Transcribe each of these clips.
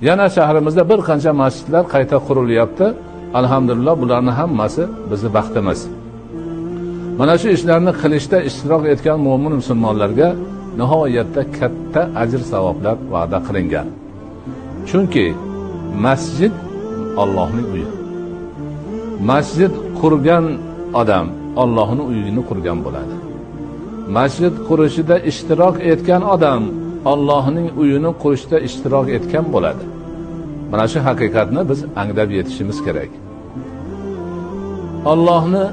Yana shahrimizda bir qancha masjidlar qayta qurilyapti. Alhamdulillah, bularning hammasi bizning baxtimiz. Mana shu ishlarni qilishda ishtirok etgan mo'min musulmonlarga nihoyatda katta ajr savoblar va'da qilingan. Chunki masjid Allohning uyi. Masjid qurgan odam Allohning uyini qurgan bo'ladi. Masjid qurishida ishtirok etgan odam Allohning uyini qurishda ishtirok etgan bo'ladi. Mana shu haqiqatni biz anglab yetishimiz kerak. Allohni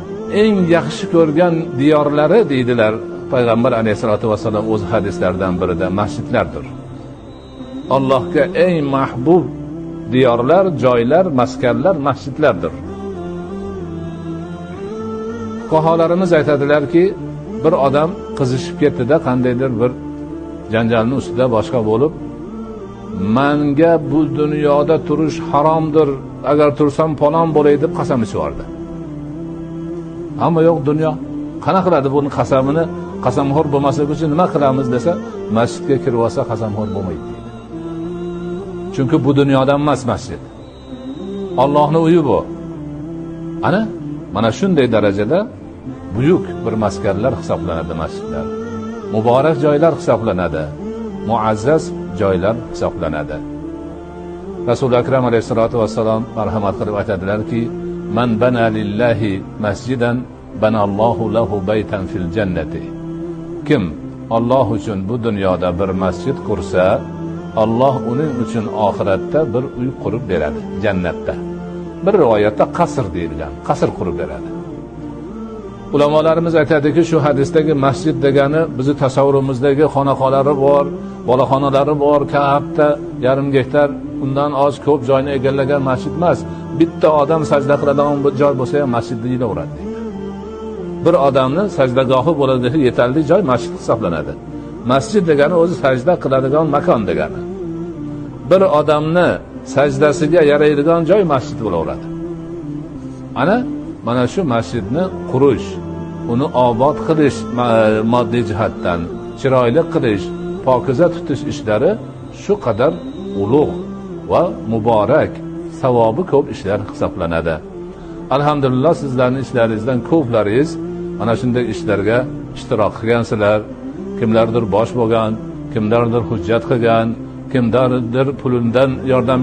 eng yaxshi ko'rgan diyorlari deydilar Payg'ambar alayhisolatu vasallam o'z hadislaridan birida masjidlardir. Allohga eng mahbub diyorlar, joylar, maskanlar masjidlardir. Fuqarolarimiz aytadilarki, bir odam qizishib ketdi-da, qandaydir bir janjalning ustida boshqa bo'lib, menga bu dunyoda turish haromdir, agar tursam falon bo'lay deb qasam ichvardi. Ammo yo'q, dunyo qana qiladi buni qasamini, qasamxo'r bo'lmasligi uchun nima qilamiz desa, masjidga kirib olsa qasamxo'r bo'lmaydi deydi. Chunki bu dunyodan emas masjid. Allohning uyi bu. Mana shunday darajada buyuk bir maskanlar hisoblanadi masjidlar. Muborak joylar hisoblanadi. Muazzaz joylar hisoblanadi. Rasul akram alayhisolatu vassalom marhamat qilib aytadilarki, "Man bana lillahi masjidan banallohu lahu baytan fil jannati." Kim Alloh uchun bu dunyoda bir masjid qursa, Alloh uning uchun oxiratda bir uy qurib beradi, jannatda. Bir rivoyatda qasr deyilgan, qasr qurib beradi. Ulamolarimiz aytadiki, shu hadisdagi masjid degani bizi tasavvurimizdagi xonaqolari bor, bolaxonalari bor, katta yarim gektar, undan oz ko'p joyni egallagan masjid emas. Bitta odam sajda qiladigan bir joy bo'lsa ham masjid deyilaveradi deydi. Bir odamning sajdagohi bo'ladigan yetarli joy masjid hisoblanadi. Masjid degani o'zi sajda qiladigan makon degani. Bir odamni sajdasiga yaraydigan joy masjid bo'laveradi. Mana shu masjidni qurish, uni obod qilish, moddiy jihatdan chiroyli qilish, pokiza tutish ishlari shu qadar ulug' va muborak, savobi ko'p ishlar hisoblanadi. Alhamdulillah, sizlarning ishlaringizdan ko'plaringiz mana shunday ishlarga ishtirok qilgansizlar. Kimlardir bosh bo'lgan, kimlardir hujjat qilgan, kimlardir pulidan yordam